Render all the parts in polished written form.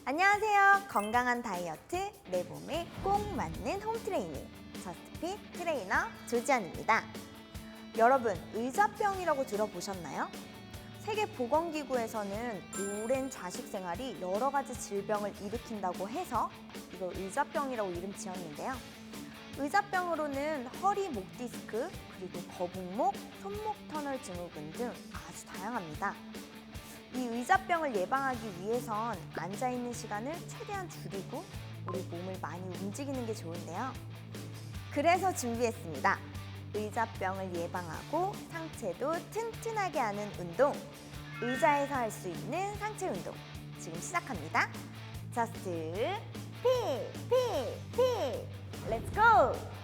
안녕하세요. 건강한 다이어트, 내 몸에 꼭 맞는 홈트레이닝 저스트핏 트레이너 조지안입니다. 여러분, 의자병이라고 들어보셨나요? 세계보건기구에서는 오랜 자식 생활이 여러 가지 질병을 일으킨다고 해서 이걸 의자병이라고 이름 지었는데요. 의자병으로는 허리, 목 디스크, 그리고 거북목, 손목 터널 증후군 등 아주 다양합니다. 이 의자병을 예방하기 위해선 앉아있는 시간을 최대한 줄이고 우리 몸을 많이 움직이는 게 좋은데요. 그래서 준비했습니다. 의자병을 예방하고 상체도 튼튼하게 하는 운동, 의자에서 할 수 있는 상체 운동 지금 시작합니다. 저스트 핏! 렛츠 고!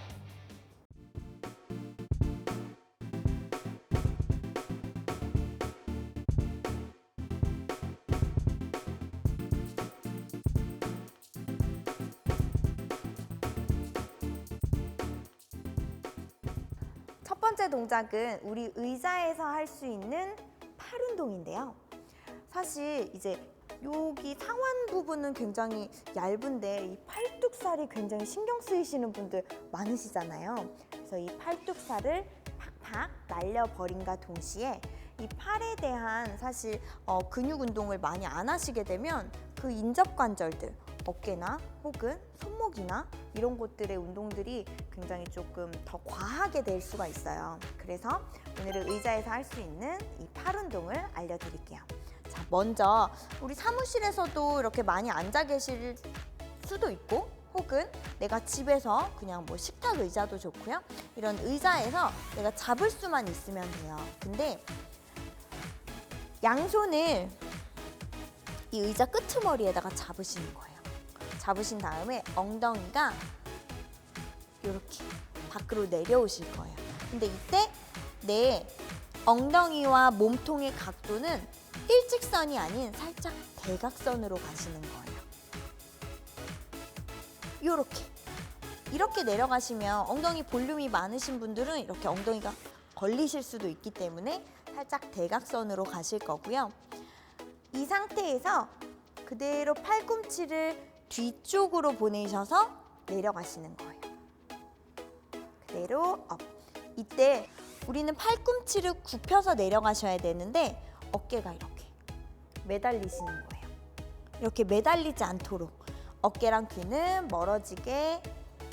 첫 번째 동작은 우리 의자에서 할 수 있는 팔 운동인데요. 사실 이제 여기 상완 부분은 굉장히 얇은데 이 팔뚝살이 굉장히 신경 쓰이시는 분들 많으시잖아요. 그래서 이 팔뚝살을 팍팍 날려버림과 동시에 이 팔에 대한 사실 근육 운동을 많이 안 하시게 되면 그 인접관절들, 어깨나 혹은 손목이나 이런 곳들의 운동들이 굉장히 조금 더 과하게 될 수가 있어요. 그래서 오늘은 의자에서 할 수 있는 이 팔 운동을 알려드릴게요. 자, 먼저 우리 사무실에서도 이렇게 많이 앉아 계실 수도 있고 혹은 내가 집에서 그냥 뭐 식탁 의자도 좋고요. 이런 의자에서 내가 잡을 수만 있으면 돼요. 근데 양손을 이 의자 끄트머리에다가 잡으시는 거예요. 잡으신 다음에 엉덩이가 이렇게 밖으로 내려오실 거예요. 근데 이때 내 엉덩이와 몸통의 각도는 일직선이 아닌 살짝 대각선으로 가시는 거예요. 이렇게 내려가시면 엉덩이 볼륨이 많으신 분들은 이렇게 엉덩이가 걸리실 수도 있기 때문에 살짝 대각선으로 가실 거고요. 이 상태에서 그대로 팔꿈치를 뒤쪽으로 보내셔서 내려가시는 거예요. 그대로 업. 이때 우리는 팔꿈치를 굽혀서 내려가셔야 되는데 어깨가 이렇게 매달리시는 거예요. 이렇게 매달리지 않도록 어깨랑 귀는 멀어지게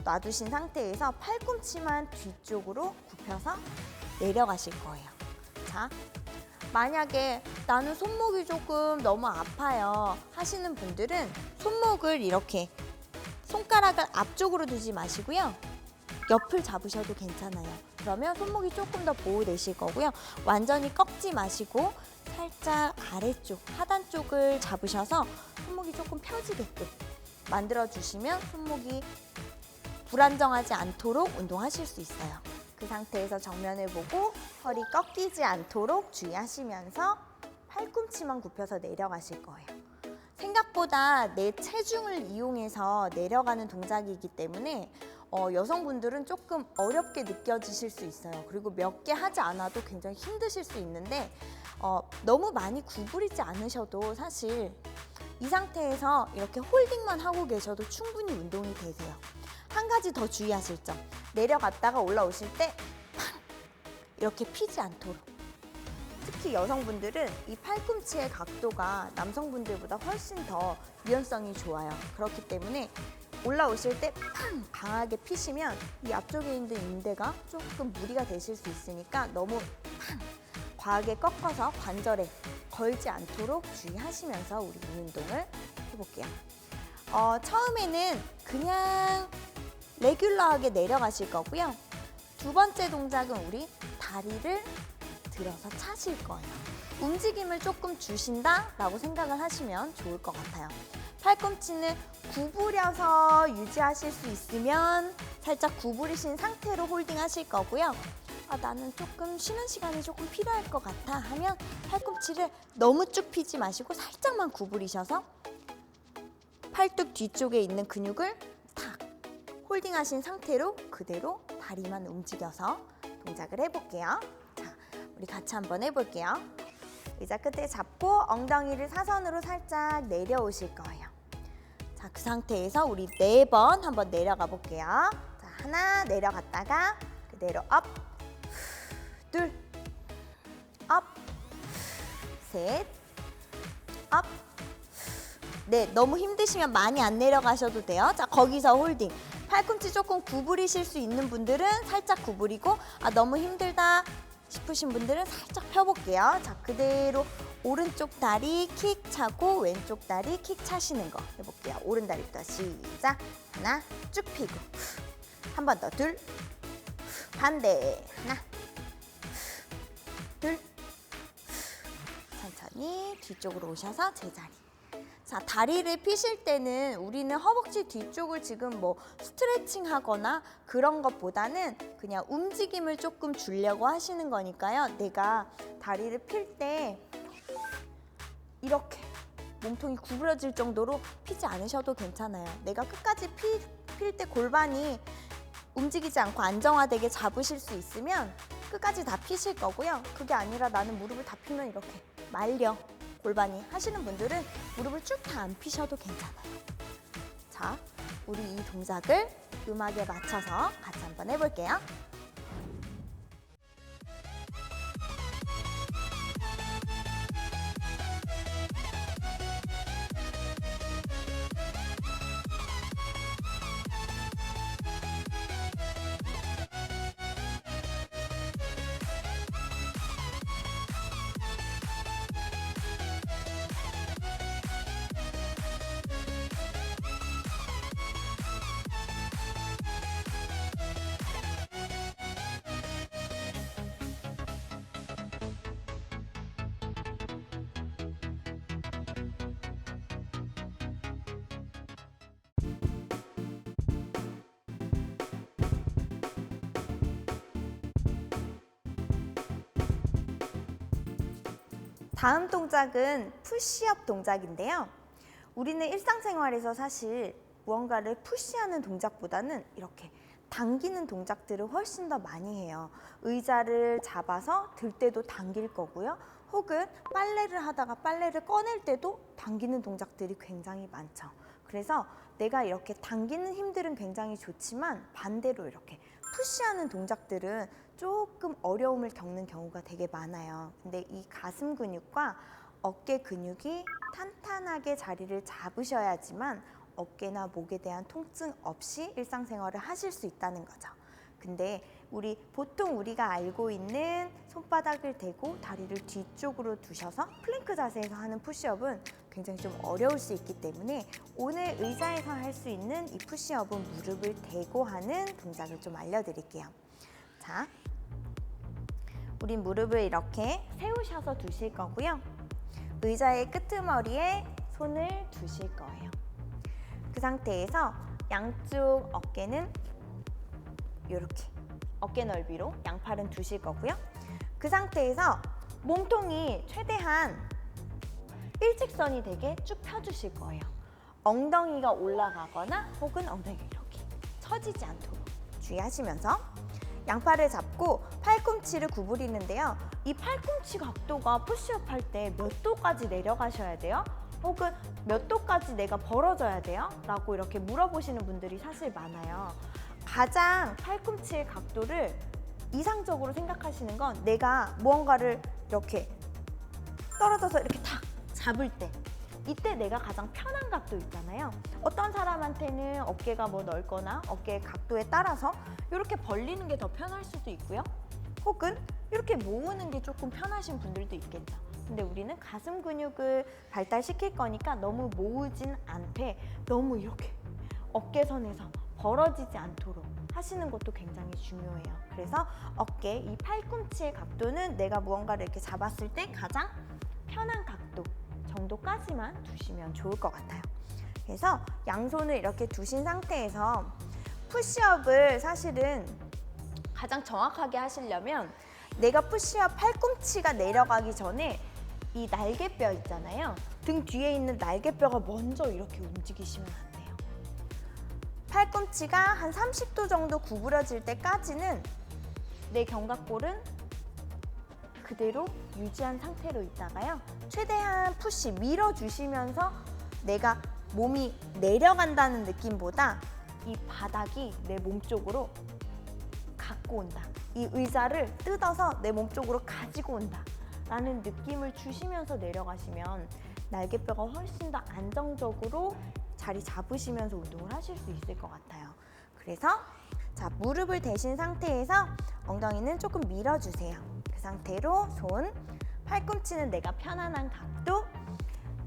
놔두신 상태에서 팔꿈치만 뒤쪽으로 굽혀서 내려가실 거예요. 자, 만약에 나는 손목이 조금 너무 아파요 하시는 분들은 손목을 이렇게 손가락을 앞쪽으로 두지 마시고요. 옆을 잡으셔도 괜찮아요. 그러면 손목이 조금 더 보호되실 거고요. 완전히 꺾지 마시고 살짝 아래쪽, 하단 쪽을 잡으셔서 손목이 조금 펴지게끔 만들어주시면 손목이 불안정하지 않도록 운동하실 수 있어요. 그 상태에서 정면을 보고 허리 꺾이지 않도록 주의하시면서 팔꿈치만 굽혀서 내려가실 거예요. 생각보다 내 체중을 이용해서 내려가는 동작이기 때문에 여성분들은 조금 어렵게 느껴지실 수 있어요. 그리고 몇 개 하지 않아도 굉장히 힘드실 수 있는데 너무 많이 구부리지 않으셔도 사실 이 상태에서 이렇게 홀딩만 하고 계셔도 충분히 운동이 되세요. 한 가지 더 주의하실 점, 내려갔다가 올라오실 때 팡! 이렇게 피지 않도록. 특히 여성분들은 이 팔꿈치의 각도가 남성분들보다 훨씬 더 유연성이 좋아요. 그렇기 때문에 올라오실 때 팡! 강하게 피시면 이 앞쪽에 있는 인대가 조금 무리가 되실 수 있으니까 너무 팡! 과하게 꺾어서 관절에 걸지 않도록 주의하시면서 우리 이 운동을 해볼게요. 처음에는 그냥 레귤러하게 내려가실 거고요. 두 번째 동작은 우리 다리를 들어서 차실 거예요. 움직임을 조금 주신다라고 생각을 하시면 좋을 것 같아요. 팔꿈치는 구부려서 유지하실 수 있으면 살짝 구부리신 상태로 홀딩 하실 거고요. 나는 조금 쉬는 시간이 조금 필요할 것 같아 하면 팔꿈치를 너무 쭉 펴지 마시고 살짝만 구부리셔서 팔뚝 뒤쪽에 있는 근육을 탁 홀딩하신 상태로 그대로 다리만 움직여서 동작을 해볼게요. 자, 우리 같이 한번 해볼게요. 의자 끝에 잡고 엉덩이를 사선으로 살짝 내려오실 거예요. 자, 그 상태에서 우리 4번 한번 내려가 볼게요. 자, 하나 내려갔다가 그대로 업, 둘, 업, 셋, 업. 네, 너무 힘드시면 많이 안 내려가셔도 돼요. 자, 거기서 홀딩. 팔꿈치 조금 구부리실 수 있는 분들은 살짝 구부리고, 너무 힘들다 싶으신 분들은 살짝 펴볼게요. 자, 그대로 오른쪽 다리 킥 차고 왼쪽 다리 킥 차시는 거 해볼게요. 오른 다리부터 시작. 하나, 쭉 피고. 한 번 더, 둘. 반대. 하나, 둘. 천천히 뒤쪽으로 오셔서 제자리. 자, 다리를 피실 때는 우리는 허벅지 뒤쪽을 지금 뭐 스트레칭 하거나 그런 것보다는 그냥 움직임을 조금 주려고 하시는 거니까요. 내가 다리를 필 때 이렇게 몸통이 구부러질 정도로 피지 않으셔도 괜찮아요. 내가 끝까지 필 때 골반이 움직이지 않고 안정화되게 잡으실 수 있으면 끝까지 다 피실 거고요. 그게 아니라 나는 무릎을 다 피면 이렇게 말려 골반이 하시는 분들은 무릎을 쭉 다 안 피셔도 괜찮아요. 자, 우리 이 동작을 음악에 맞춰서 같이 한번 해볼게요. 다음 동작은 푸시업 동작인데요. 우리는 일상생활에서 사실 무언가를 푸시하는 동작보다는 이렇게 당기는 동작들을 훨씬 더 많이 해요. 의자를 잡아서 들 때도 당길 거고요. 혹은 빨래를 하다가 빨래를 꺼낼 때도 당기는 동작들이 굉장히 많죠. 그래서 내가 이렇게 당기는 힘들은 굉장히 좋지만 반대로 이렇게 푸시하는 동작들은 조금 어려움을 겪는 경우가 되게 많아요. 근데 이 가슴 근육과 어깨 근육이 탄탄하게 자리를 잡으셔야지만 어깨나 목에 대한 통증 없이 일상생활을 하실 수 있다는 거죠. 근데 보통 우리가 알고 있는 손바닥을 대고 다리를 뒤쪽으로 두셔서 플랭크 자세에서 하는 푸시업은 굉장히 좀 어려울 수 있기 때문에 오늘 의자에서 할 수 있는 이 푸시업은 무릎을 대고 하는 동작을 좀 알려드릴게요. 자, 우린 무릎을 이렇게 세우셔서 두실 거고요. 의자의 끄트머리에 손을 두실 거예요. 그 상태에서 양쪽 어깨는 이렇게 어깨 넓이로 양팔은 두실 거고요. 그 상태에서 몸통이 최대한 일직선이 되게 쭉 펴주실 거예요. 엉덩이가 올라가거나 혹은 엉덩이가 이렇게 처지지 않도록 주의하시면서 양팔을 잡고 팔꿈치를 구부리는데요. 이 팔꿈치 각도가 푸시업 할 때 몇 도까지 내려가셔야 돼요? 혹은 몇 도까지 내가 벌어져야 돼요? 라고 이렇게 물어보시는 분들이 사실 많아요. 가장 팔꿈치의 각도를 이상적으로 생각하시는 건 내가 무언가를 이렇게 떨어져서 이렇게 탁 잡을 때 이때 내가 가장 편한 각도 있잖아요. 어떤 사람한테는 어깨가 뭐 넓거나 어깨의 각도에 따라서 이렇게 벌리는 게 더 편할 수도 있고요. 혹은 이렇게 모으는 게 조금 편하신 분들도 있겠죠. 근데 우리는 가슴 근육을 발달시킬 거니까 너무 모으진 않되 너무 이렇게 어깨선에서 벌어지지 않도록 하시는 것도 굉장히 중요해요. 그래서 어깨, 이 팔꿈치의 각도는 내가 무언가를 이렇게 잡았을 때 가장 편한 각도 정도까지만 두시면 좋을 것 같아요. 그래서 양손을 이렇게 두신 상태에서 푸시업을 사실은 가장 정확하게 하시려면 내가 푸시업 팔꿈치가 내려가기 전에 이 날개뼈 있잖아요. 등 뒤에 있는 날개뼈가 먼저 이렇게 움직이시면 안 돼요. 팔꿈치가 한 30도 정도 구부러질 때까지는 내 견갑골은 그대로 유지한 상태로 있다가요. 최대한 푸시 밀어주시면서 내가 몸이 내려간다는 느낌보다 이 바닥이 내 몸 쪽으로 갖고 온다. 이 의자를 뜯어서 내 몸 쪽으로 가지고 온다 라는 느낌을 주시면서 내려가시면 날개뼈가 훨씬 더 안정적으로 자리 잡으시면서 운동을 하실 수 있을 것 같아요. 그래서 자, 무릎을 대신 상태에서 엉덩이는 조금 밀어주세요. 그 상태로 손, 팔꿈치는 내가 편안한 각도,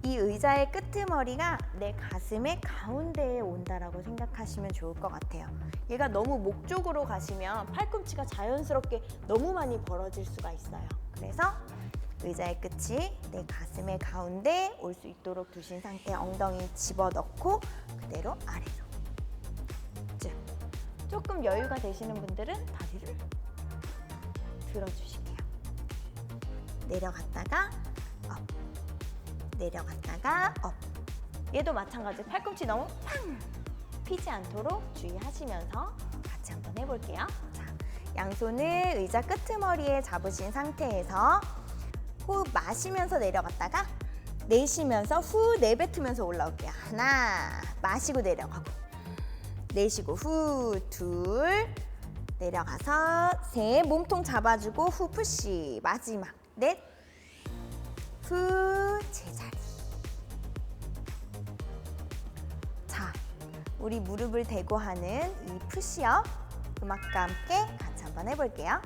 이 의자의 끄트머리가 내 가슴의 가운데에 온다라고 생각하시면 좋을 것 같아요. 얘가 너무 목 쪽으로 가시면 팔꿈치가 자연스럽게 너무 많이 벌어질 수가 있어요. 그래서 의자의 끝이 내 가슴의 가운데 올 수 있도록 두신 상태, 엉덩이 집어넣고 그대로 아래로 쭉. 조금 여유가 되시는 분들은 다리를 들어주실게요. 내려갔다가 업, 내려갔다가 업. 얘도 마찬가지. 팔꿈치 너무 팡 피지 않도록 주의하시면서 같이 한번 해볼게요. 자, 양손을 의자 끄트머리에 잡으신 상태에서 호흡 마시면서 내려갔다가 내쉬면서 후 내뱉으면서 올라올게요. 하나, 마시고 내려가고, 내쉬고 후, 둘, 내려가서 셋, 몸통 잡아주고 후 푸시, 마지막 넷, 후 제자리. 자, 우리 무릎을 대고 하는 이 푸시업 음악과 함께 같이 한번 해볼게요.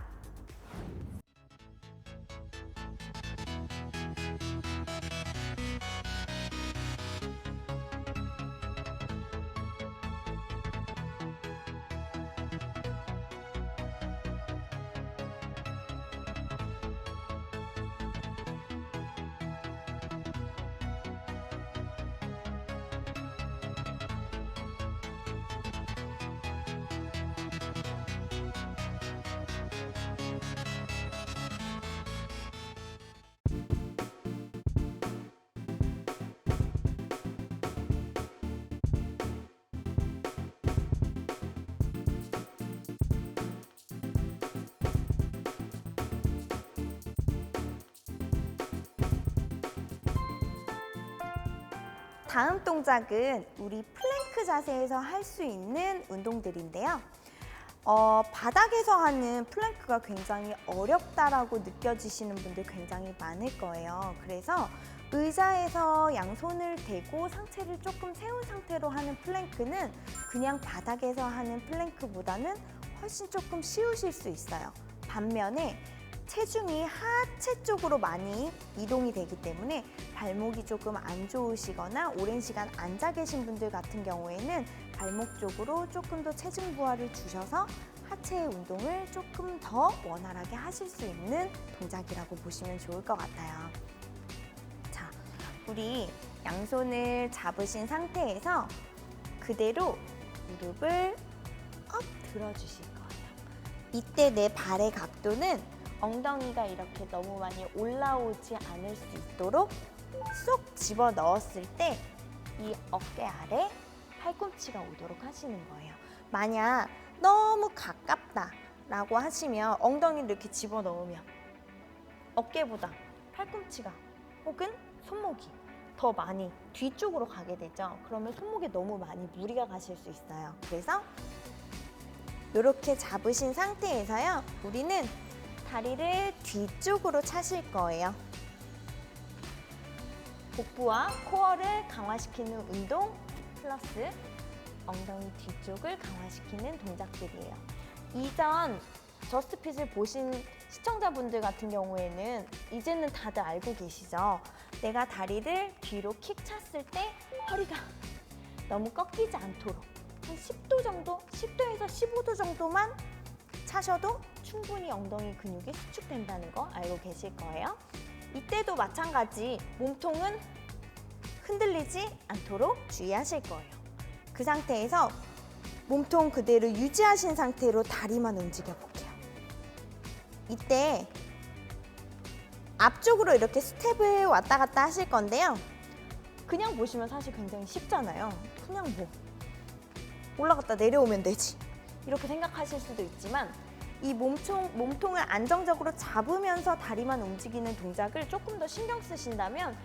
다음 동작은 우리 플랭크 자세에서 할 수 있는 운동들인데요. 바닥에서 하는 플랭크가 굉장히 어렵다라고 느껴지시는 분들 굉장히 많을 거예요. 그래서 의자에서 양손을 대고 상체를 조금 세운 상태로 하는 플랭크는 그냥 바닥에서 하는 플랭크보다는 훨씬 조금 쉬우실 수 있어요. 반면에 체중이 하체 쪽으로 많이 이동이 되기 때문에 발목이 조금 안 좋으시거나 오랜 시간 앉아 계신 분들 같은 경우에는 발목 쪽으로 조금 더 체중 부하를 주셔서 하체의 운동을 조금 더 원활하게 하실 수 있는 동작이라고 보시면 좋을 것 같아요. 자, 우리 양손을 잡으신 상태에서 그대로 무릎을 업 들어주실 거예요. 이때 내 발의 각도는 엉덩이가 이렇게 너무 많이 올라오지 않을 수 있도록 쏙 집어 넣었을 때 이 어깨 아래 팔꿈치가 오도록 하시는 거예요. 만약 너무 가깝다라고 하시면 엉덩이를 이렇게 집어 넣으면 어깨보다 팔꿈치가 혹은 손목이 더 많이 뒤쪽으로 가게 되죠. 그러면 손목에 너무 많이 무리가 가실 수 있어요. 그래서 이렇게 잡으신 상태에서요, 우리는 다리를 뒤쪽으로 차실 거예요. 복부와 코어를 강화시키는 운동 플러스 엉덩이 뒤쪽을 강화시키는 동작들이에요. 이전 저스트핏을 보신 시청자분들 같은 경우에는 이제는 다들 알고 계시죠? 내가 다리를 뒤로 킥 찼을 때 허리가 너무 꺾이지 않도록 한 10도 정도, 10도에서 15도 정도만 차셔도 충분히 엉덩이 근육이 수축된다는 거 알고 계실 거예요. 이때도 마찬가지 몸통은 흔들리지 않도록 주의하실 거예요. 그 상태에서 몸통 그대로 유지하신 상태로 다리만 움직여 볼게요. 이때 앞쪽으로 이렇게 스텝을 왔다 갔다 하실 건데요. 그냥 보시면 사실 굉장히 쉽잖아요. 그냥 뭐 올라갔다 내려오면 되지 이렇게 생각하실 수도 있지만 이 몸통을 안정적으로 잡으면서 다리만 움직이는 동작을 조금 더 신경 쓰신다면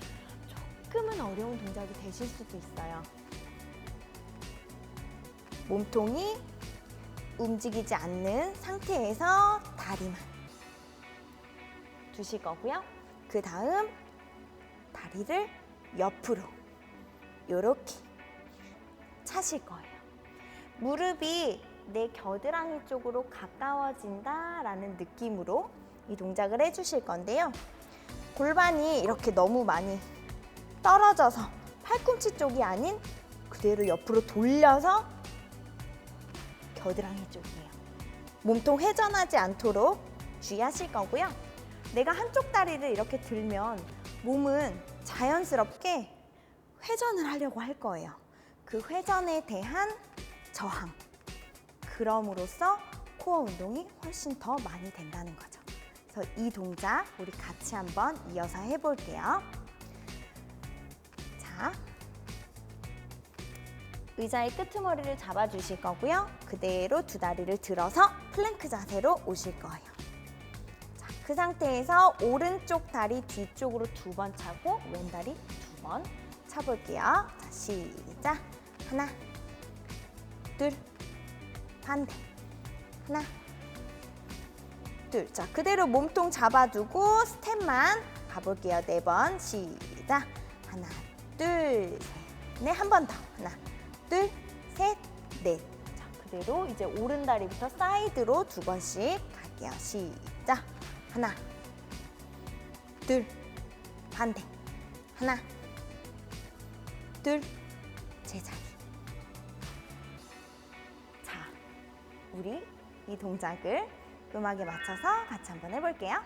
조금은 어려운 동작이 되실 수도 있어요. 몸통이 움직이지 않는 상태에서 다리만 두실 거고요. 그 다음 다리를 옆으로 이렇게 차실 거예요. 무릎이 내 겨드랑이 쪽으로 가까워진다라는 느낌으로 이 동작을 해주실 건데요. 골반이 이렇게 너무 많이 떨어져서 팔꿈치 쪽이 아닌 그대로 옆으로 돌려서 겨드랑이 쪽이에요. 몸통 회전하지 않도록 주의하실 거고요. 내가 한쪽 다리를 이렇게 들면 몸은 자연스럽게 회전을 하려고 할 거예요. 그 회전에 대한 저항. 그럼으로써 코어 운동이 훨씬 더 많이 된다는 거죠. 그래서 이 동작 우리 같이 한번 이어서 해볼게요. 자, 의자의 끄트머리를 잡아주실 거고요. 그대로 두 다리를 들어서 플랭크 자세로 오실 거예요. 자, 그 상태에서 오른쪽 다리 뒤쪽으로 2번 차고 왼다리 2번 차볼게요. 자, 시작. 하나, 둘, 반대. 하나, 둘. 자, 그대로 몸통 잡아두고 스텝만 가볼게요. 4번 시작. 하나, 둘, 셋, 넷. 한 번 더. 하나, 둘, 셋, 넷. 자, 그대로 이제 오른 다리부터 사이드로 2번씩 갈게요. 시작. 하나, 둘, 반대. 하나, 둘, 제자리. 자, 우리 이 동작을 음악에 맞춰서 같이 한번 해볼게요.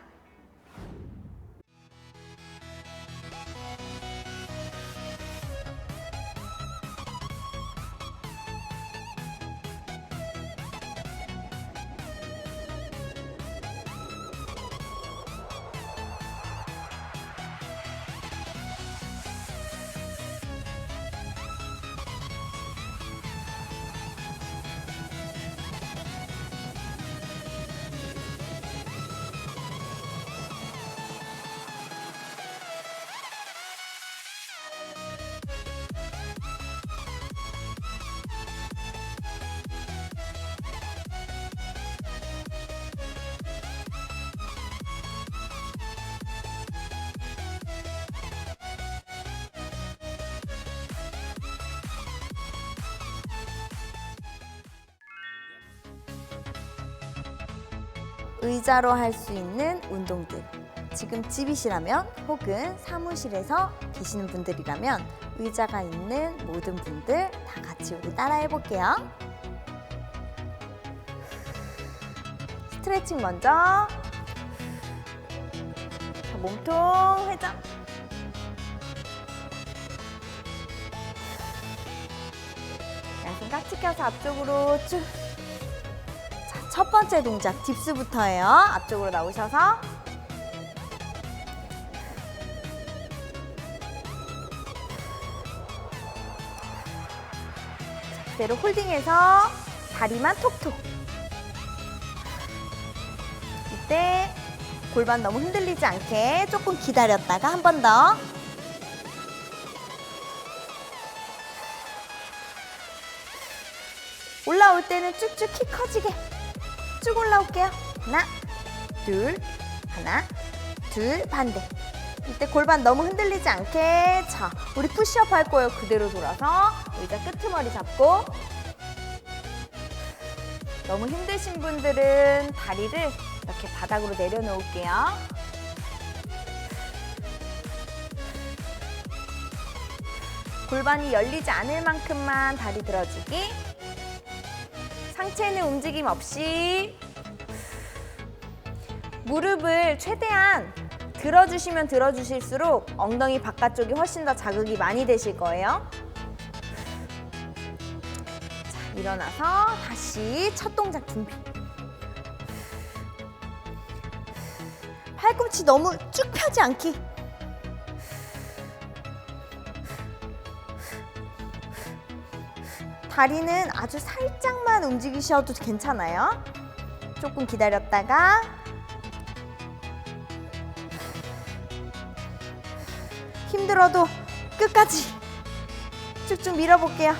의자로 할 수 있는 운동들. 지금 집이시라면 혹은 사무실에서 계시는 분들이라면 의자가 있는 모든 분들 다 같이 우리 따라 해볼게요. 스트레칭 먼저. 자, 몸통 회전. 양손 깍지 껴서 앞쪽으로 쭉. 자, 첫 번째 동작 딥스부터예요. 앞쪽으로 나오셔서 그대로 홀딩해서 다리만 톡톡. 이때 골반 너무 흔들리지 않게 조금 기다렸다가 한 번 더. 올라올 때는 쭉쭉 키 커지게 쭉 올라올게요. 하나, 둘, 하나, 둘, 반대. 이때 골반 너무 흔들리지 않게. 자, 우리 푸시업 할 거예요. 그대로 돌아서 의자 끄트머리 잡고. 너무 힘드신 분들은 다리를 이렇게 바닥으로 내려놓을게요. 골반이 열리지 않을 만큼만 다리 들어주기. 상체는 움직임 없이. 무릎을 최대한 들어주시면 들어주실수록 엉덩이 바깥쪽이 훨씬 더 자극이 많이 되실 거예요. 자, 일어나서 다시 첫 동작 준비. 팔꿈치 너무 쭉 펴지 않기. 다리는 아주 살짝만 움직이셔도 괜찮아요. 조금 기다렸다가 힘들어도 끝까지 쭉쭉 밀어볼게요.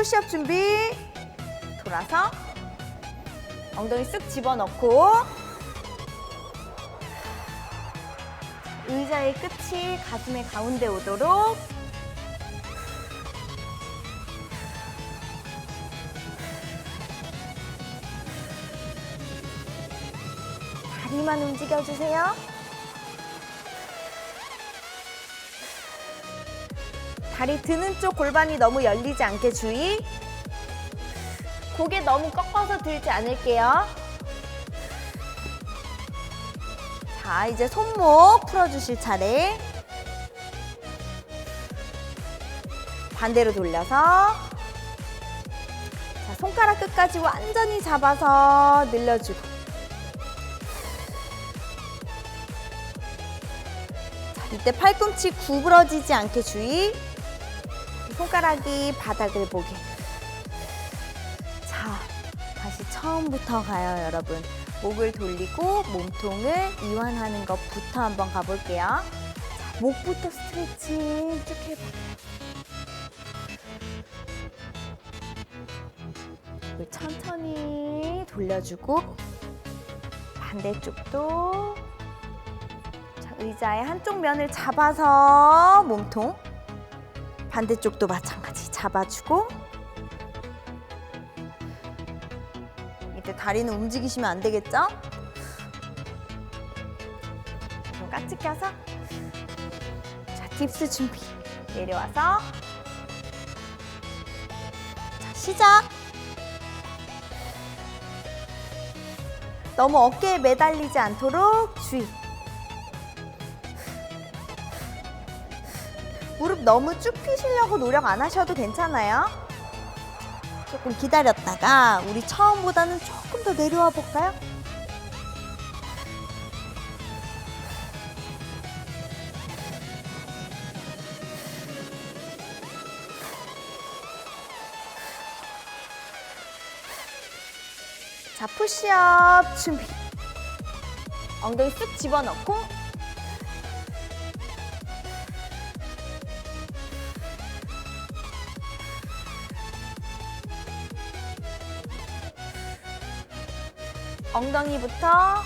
푸시업 준비. 돌아서 엉덩이 쓱 집어넣고 의자의 끝이 가슴의 가운데 오도록. 다리만 움직여주세요. 다리 드는 쪽 골반이 너무 열리지 않게 주의. 고개 너무 꺾어서 들지 않을게요. 자, 이제 손목 풀어주실 차례. 반대로 돌려서. 자, 손가락 끝까지 완전히 잡아서 늘려주고. 자, 이때 팔꿈치 구부러지지 않게 주의. 손가락이 바닥을 보게. 자, 다시 처음부터 가요, 여러분. 목을 돌리고 몸통을 이완하는 것부터 한번 가볼게요. 자, 목부터 스트레칭 쭉 해봐요. 천천히 돌려주고 반대쪽도. 자, 의자의 한쪽 면을 잡아서 몸통. 반대쪽도 마찬가지 잡아주고. 이때 다리는 움직이시면 안 되겠죠? 좀 까치껴서. 자, 딥스 준비. 내려와서. 자, 시작. 너무 어깨에 매달리지 않도록 주의. 무릎 너무 쭉 펴시려고 노력 안 하셔도 괜찮아요. 조금 기다렸다가 우리 처음보다는 조금 더 내려와 볼까요? 자, 푸시업 준비. 엉덩이 쑥 집어넣고 엉덩이부터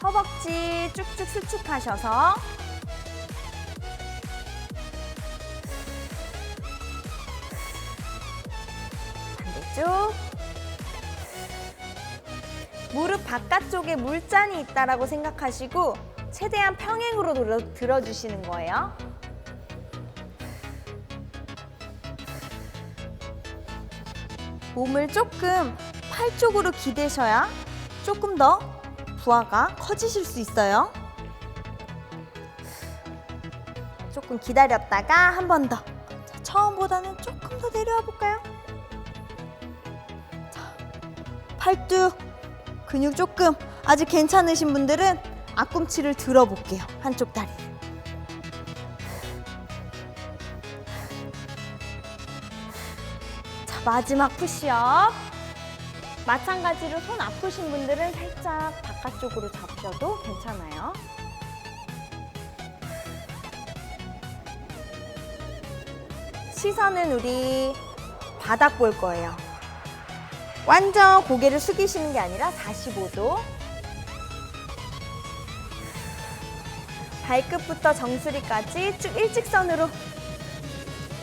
허벅지 쭉쭉 수축하셔서 반대쪽. 무릎 바깥쪽에 물잔이 있다라고 생각하시고 최대한 평행으로 들어주시는 거예요. 몸을 조금 팔 쪽으로 기대셔야 조금 더 부하가 커지실 수 있어요. 조금 기다렸다가 한 번 더. 자, 처음보다는 조금 더 내려와 볼까요? 자, 팔뚝 근육 조금 아직 괜찮으신 분들은 앞꿈치를 들어볼게요. 한쪽 다리. 자, 마지막 푸시업. 마찬가지로 손 아프신 분들은 살짝 바깥쪽으로 잡혀도 괜찮아요. 시선은 우리 바닥 볼 거예요. 완전 고개를 숙이시는 게 아니라 45도. 발끝부터 정수리까지 쭉 일직선으로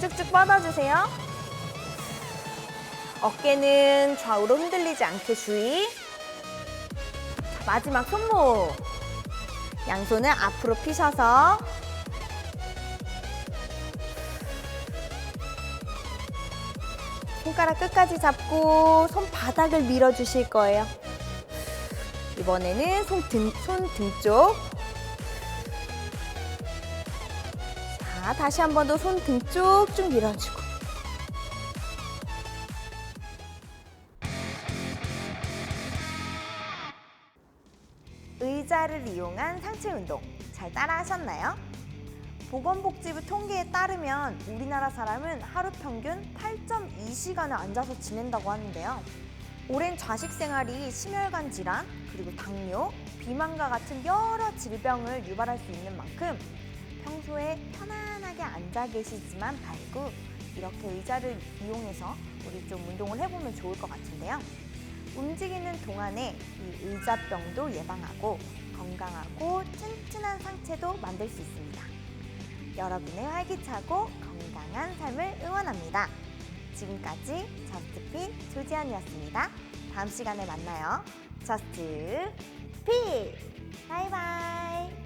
쭉쭉 뻗어주세요. 어깨는 좌우로 흔들리지 않게 주의. 자, 마지막 손목. 양손을 앞으로 펴셔서 손가락 끝까지 잡고 손바닥을 밀어주실 거예요. 이번에는 손 등 쪽. 자, 다시 한 번 더 손 등 쪽 쭉 밀어주고. 의자를 이용한 상체 운동 잘 따라 하셨나요? 보건복지부 통계에 따르면 우리나라 사람은 하루 평균 8.2시간을 앉아서 지낸다고 하는데요. 오랜 좌식 생활이 심혈관 질환, 그리고 당뇨, 비만과 같은 여러 질병을 유발할 수 있는 만큼 평소에 편안하게 앉아 계시지만 말고 이렇게 의자를 이용해서 우리 좀 운동을 해보면 좋을 것 같은데요. 움직이는 동안에 이 의자병도 예방하고 건강하고 튼튼한 상체도 만들 수 있습니다. 여러분의 활기차고 건강한 삶을 응원합니다. 지금까지 저스트핏 조지안이었습니다. 다음 시간에 만나요. 저스트핏! 바이바이!